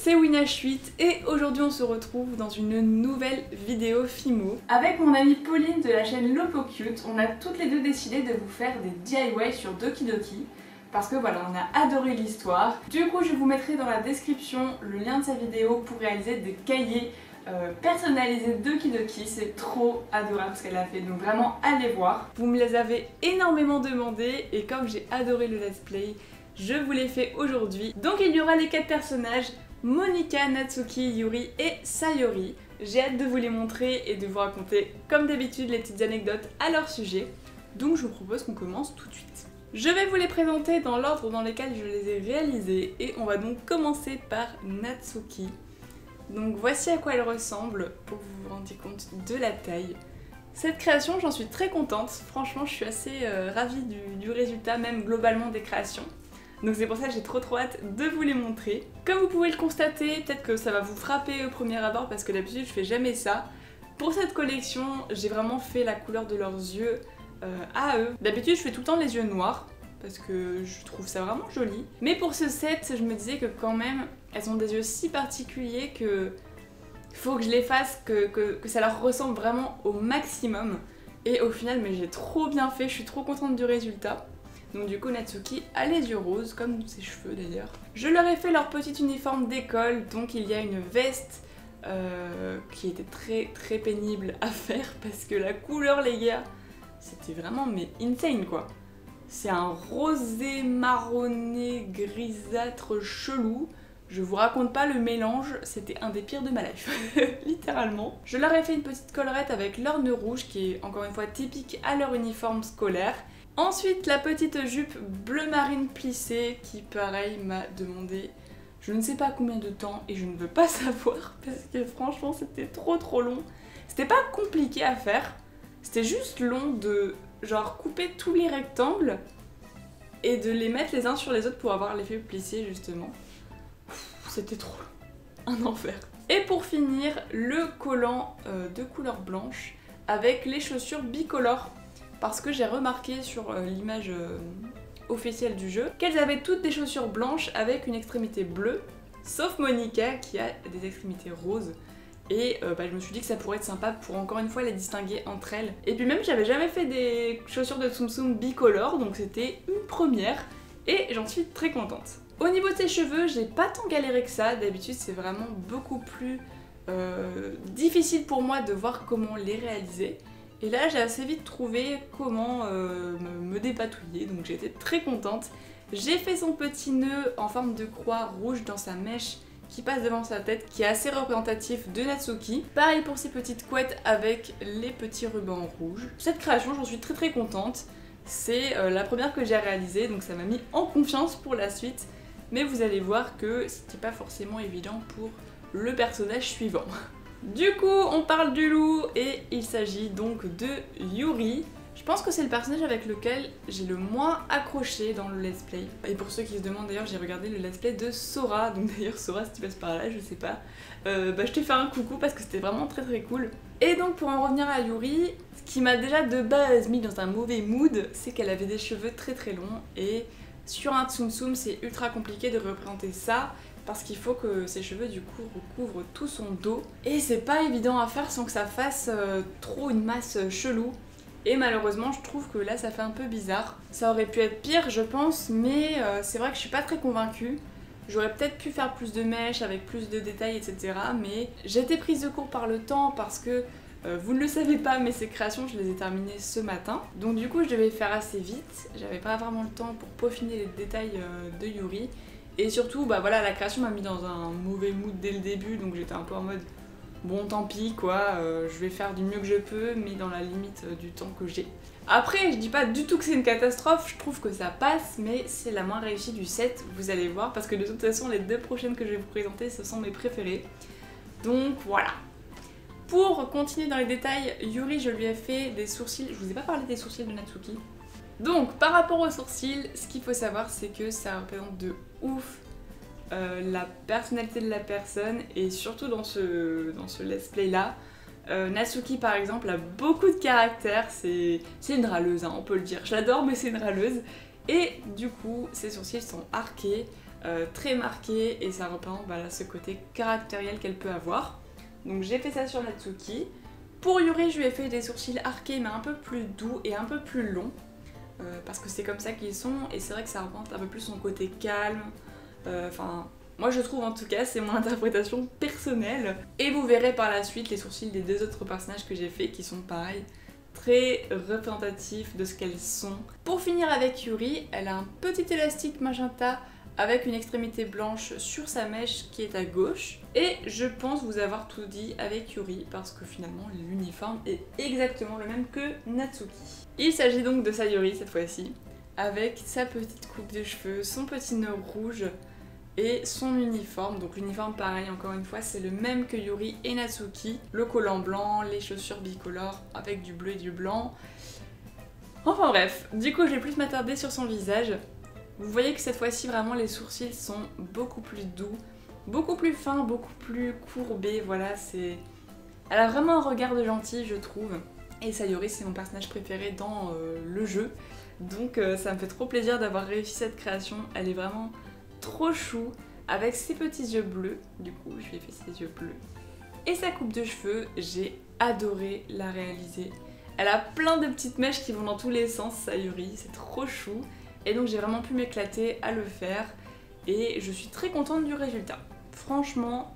c'est Winash8 et aujourd'hui on se retrouve dans une nouvelle vidéo Fimo. Avec mon amie Pauline de la chaîne LopoCute, on a toutes les deux décidé de vous faire des DIY sur Doki Doki. Parce que voilà, on a adoré l'histoire. Du coup, je vous mettrai dans la description le lien de sa vidéo pour réaliser des cahiers personnalisés Doki Doki. C'est trop adorable ce qu'elle a fait, donc vraiment allez voir. Vous me les avez énormément demandé et comme j'ai adoré le let's play, je vous l'ai fait aujourd'hui. Donc il y aura les 4 personnages, Monika, Natsuki, Yuri et Sayori. J'ai hâte de vous les montrer et de vous raconter comme d'habitude les petites anecdotes à leur sujet. Donc je vous propose qu'on commence tout de suite. Je vais vous les présenter dans l'ordre dans lequel je les ai réalisés et on va donc commencer par Natsuki. Donc voici à quoi elle ressemble pour que vous vous rendiez compte de la taille. Cette création, j'en suis très contente, franchement je suis assez ravie du résultat, même globalement des créations. Donc c'est pour ça que j'ai trop hâte de vous les montrer. Comme vous pouvez le constater, peut-être que ça va vous frapper au premier abord parce que d'habitude je fais jamais ça. Pour cette collection, j'ai vraiment fait la couleur de leurs yeux à eux. D'habitude je fais tout le temps les yeux noirs parce que je trouve ça vraiment joli. Mais pour ce set, je me disais que quand même, elles ont des yeux si particuliers que faut que je les fasse, que ça leur ressemble vraiment au maximum. Et au final, mais j'ai trop bien fait, je suis trop contente du résultat. Donc du coup Natsuki a les yeux roses, comme ses cheveux d'ailleurs. Je leur ai fait leur petit uniforme d'école, donc il y a une veste qui était très pénible à faire parce que la couleur les gars, c'était vraiment mais insane quoi. C'est un rosé marronné grisâtre chelou. Je vous raconte pas le mélange, c'était un des pires de ma life, littéralement. Je leur ai fait une petite collerette avec leur nœud rouge qui est encore une fois typique à leur uniforme scolaire. Ensuite la petite jupe bleu marine plissée qui pareil m'a demandé je ne sais pas combien de temps et je ne veux pas savoir parce que franchement c'était trop long. C'était pas compliqué à faire, c'était juste long de genre couper tous les rectangles et de les mettre les uns sur les autres pour avoir l'effet plissé justement. C'était trop un enfer. Et pour finir, le collant de couleur blanche avec les chaussures bicolores. Parce que j'ai remarqué sur l'image officielle du jeu qu'elles avaient toutes des chaussures blanches avec une extrémité bleue, sauf Monika qui a des extrémités roses. Et je me suis dit que ça pourrait être sympa pour encore une fois les distinguer entre elles. Et puis même j'avais jamais fait des chaussures de Tsum Tsum bicolores, donc c'était une première et j'en suis très contente. Au niveau de ses cheveux, j'ai pas tant galéré que ça, d'habitude c'est vraiment beaucoup plus difficile pour moi de voir comment les réaliser. Et là j'ai assez vite trouvé comment me dépatouiller, donc j'ai été très contente. J'ai fait son petit nœud en forme de croix rouge dans sa mèche qui passe devant sa tête, qui est assez représentatif de Natsuki. Pareil pour ses petites couettes avec les petits rubans rouges. Cette création, j'en suis très contente. C'est la première que j'ai réalisée, donc ça m'a mis en confiance pour la suite. Mais vous allez voir que c'était pas forcément évident pour le personnage suivant. Du coup, on parle du loup et il s'agit donc de Yuri. Je pense que c'est le personnage avec lequel j'ai le moins accroché dans le let's play. Et pour ceux qui se demandent d'ailleurs, j'ai regardé le let's play de Sora. Donc d'ailleurs Sora, si tu passes par là, je sais pas. Je te fais un coucou parce que c'était vraiment très cool. Et donc pour en revenir à Yuri, ce qui m'a déjà de base mis dans un mauvais mood, c'est qu'elle avait des cheveux très longs. Et sur un Tsum Tsum, c'est ultra compliqué de représenter ça. Parce qu'il faut que ses cheveux du coup recouvrent tout son dos. Et c'est pas évident à faire sans que ça fasse trop une masse chelou. Et malheureusement je trouve que là ça fait un peu bizarre. Ça aurait pu être pire je pense, mais c'est vrai que je suis pas très convaincue. J'aurais peut-être pu faire plus de mèches avec plus de détails etc. Mais j'ai été prise de court par le temps parce que vous ne le savez pas mais ces créations je les ai terminées ce matin. Donc du coup je devais faire assez vite. J'avais pas vraiment le temps pour peaufiner les détails de Yuri. Et surtout voilà la création m'a mis dans un mauvais mood dès le début donc j'étais un peu en mode bon tant pis quoi, je vais faire du mieux que je peux mais dans la limite du temps que j'ai. Après je dis pas du tout que c'est une catastrophe, je trouve que ça passe mais c'est la moins réussie du set, vous allez voir parce que de toute façon les 2 prochaines que je vais vous présenter ce sont mes préférées. Donc voilà. Pour continuer dans les détails, Yuri je lui ai fait des sourcils, je vous ai pas parlé des sourcils de Natsuki. Donc par rapport aux sourcils, ce qu'il faut savoir c'est que ça représente de ouf la personnalité de la personne et surtout dans ce let's play là. Natsuki par exemple a beaucoup de caractère, c'est une râleuse hein, on peut le dire, je l'adore mais c'est une râleuse. Et du coup ses sourcils sont arqués très marqué et ça représente là, ce côté caractériel qu'elle peut avoir. Donc j'ai fait ça sur Natsuki. Pour Yuri, je lui ai fait des sourcils arqués mais un peu plus doux et un peu plus longs. Parce que c'est comme ça qu'ils sont et c'est vrai que ça représente un peu plus son côté calme. Enfin, moi je trouve en tout cas, c'est mon interprétation personnelle. Et vous verrez par la suite les sourcils des deux autres personnages que j'ai fait qui sont pareils, très représentatifs de ce qu'elles sont. Pour finir avec Yuri, elle a un petit élastique magenta avec une extrémité blanche sur sa mèche qui est à gauche. Et je pense vous avoir tout dit avec Yuri parce que finalement l'uniforme est exactement le même que Natsuki. Il s'agit donc de Sayuri cette fois-ci, avec sa petite coupe de cheveux, son petit nœud rouge et son uniforme. Donc l'uniforme pareil encore une fois c'est le même que Yuri et Natsuki. Le collant blanc, les chaussures bicolores avec du bleu et du blanc. Enfin bref, du coup je vais plus m'attarder sur son visage. Vous voyez que cette fois-ci vraiment les sourcils sont beaucoup plus doux, beaucoup plus fins, beaucoup plus courbés, voilà c'est... Elle a vraiment un regard de gentil je trouve. Et Sayuri c'est mon personnage préféré dans le jeu, donc ça me fait trop plaisir d'avoir réussi cette création, elle est vraiment trop chou, avec ses petits yeux bleus, du coup je lui ai fait ses yeux bleus. Et sa coupe de cheveux, j'ai adoré la réaliser. Elle a plein de petites mèches qui vont dans tous les sens Sayuri, c'est trop chou. Et donc j'ai vraiment pu m'éclater à le faire et je suis très contente du résultat. Franchement,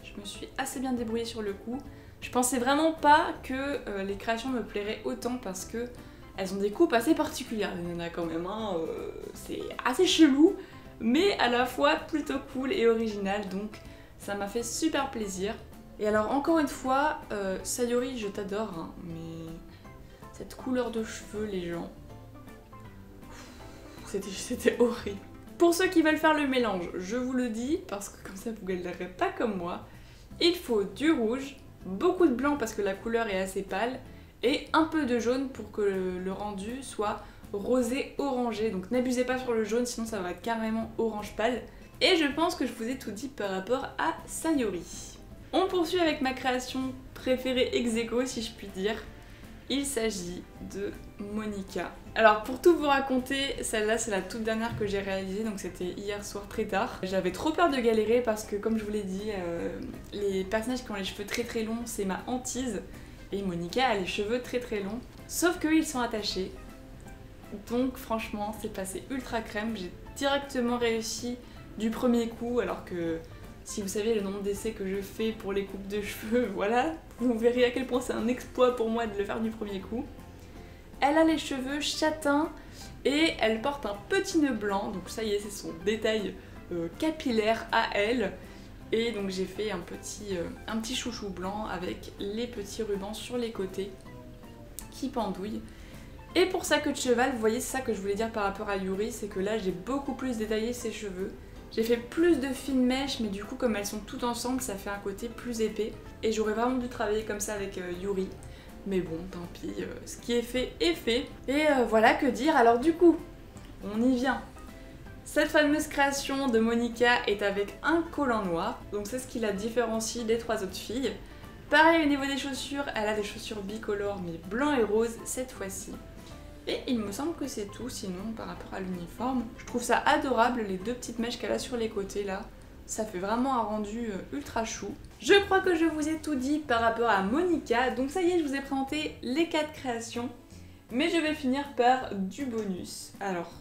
je me suis assez bien débrouillée sur le coup. Je pensais vraiment pas que les créations me plairaient autant parce que elles ont des coupes assez particulières, les nanas quand même, hein, c'est assez chelou, mais à la fois plutôt cool et original, donc ça m'a fait super plaisir. Et alors encore une fois, Sayuri je t'adore, hein, mais cette couleur de cheveux les gens, c'était horrible. Pour ceux qui veulent faire le mélange, je vous le dis, parce que comme ça vous galérerez pas comme moi, il faut du rouge, beaucoup de blanc parce que la couleur est assez pâle, et un peu de jaune pour que le rendu soit rosé orangé. Donc n'abusez pas sur le jaune, sinon ça va être carrément orange pâle. Et je pense que je vous ai tout dit par rapport à Sayuri. On poursuit avec ma création préférée ex aequo si je puis dire. Il s'agit de Monica. Alors pour tout vous raconter, celle-là c'est la toute dernière que j'ai réalisée, donc c'était hier soir très tard. J'avais trop peur de galérer parce que comme je vous l'ai dit, les personnages qui ont les cheveux très longs c'est ma hantise. Et Monica a les cheveux très longs, sauf qu'ils sont attachés. Donc franchement c'est passé ultra crème, j'ai directement réussi du premier coup alors que... Si vous saviez le nombre d'essais que je fais pour les coupes de cheveux, voilà, vous verrez à quel point c'est un exploit pour moi de le faire du premier coup. Elle a les cheveux châtains et elle porte un petit nœud blanc, donc ça y est, c'est son détail capillaire à elle. Et donc j'ai fait un petit chouchou blanc avec les petits rubans sur les côtés qui pendouillent. Et pour sa queue de cheval, vous voyez, c'est ça que je voulais dire par rapport à Yuri, c'est que là j'ai beaucoup plus détaillé ses cheveux. J'ai fait plus de fines mèches, mais du coup comme elles sont toutes ensemble, ça fait un côté plus épais. Et j'aurais vraiment dû travailler comme ça avec Yuri. Mais bon, tant pis, ce qui est fait est fait. Et voilà, que dire. Alors du coup, on y vient. Cette fameuse création de Monica est avec un collant noir. Donc c'est ce qui la différencie des trois autres filles. Pareil au niveau des chaussures, elle a des chaussures bicolores mais blanc et rose cette fois-ci. Et il me semble que c'est tout sinon par rapport à l'uniforme. Je trouve ça adorable les deux petites mèches qu'elle a sur les côtés là. Ça fait vraiment un rendu ultra chou. Je crois que je vous ai tout dit par rapport à Monica. Donc ça y est, je vous ai présenté les 4 créations. Mais je vais finir par du bonus. Alors,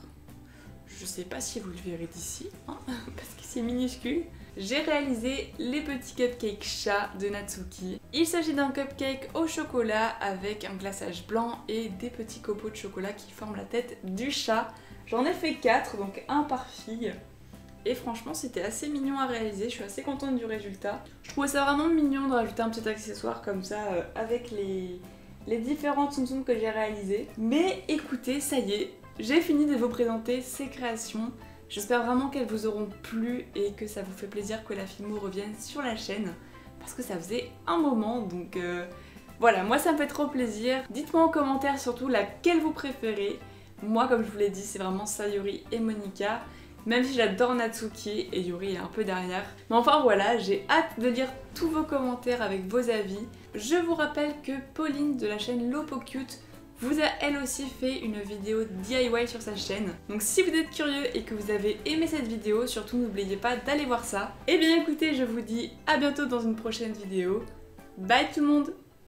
je sais pas si vous le verrez d'ici, hein, parce que c'est minuscule. J'ai réalisé les petits cupcakes chats de Natsuki. Il s'agit d'un cupcake au chocolat avec un glaçage blanc et des petits copeaux de chocolat qui forment la tête du chat. J'en ai fait 4, donc un par fille. Et franchement c'était assez mignon à réaliser, je suis assez contente du résultat. Je trouvais ça vraiment mignon de rajouter un petit accessoire comme ça avec les différentes tsum tsum que j'ai réalisées. Mais écoutez, ça y est, j'ai fini de vous présenter ces créations. J'espère vraiment qu'elles vous auront plu et que ça vous fait plaisir que la Filmo revienne sur la chaîne parce que ça faisait un moment, donc voilà, moi ça me fait trop plaisir. Dites-moi en commentaire surtout laquelle vous préférez. Moi comme je vous l'ai dit c'est vraiment Sayuri et Monica, même si j'adore Natsuki et Yuri est un peu derrière. Mais enfin voilà, j'ai hâte de lire tous vos commentaires avec vos avis. Je vous rappelle que Pauline de la chaîne LopoCute vous a elle aussi fait une vidéo DIY sur sa chaîne. Donc si vous êtes curieux et que vous avez aimé cette vidéo, surtout n'oubliez pas d'aller voir ça. Et bien écoutez, je vous dis à bientôt dans une prochaine vidéo. Bye tout le monde!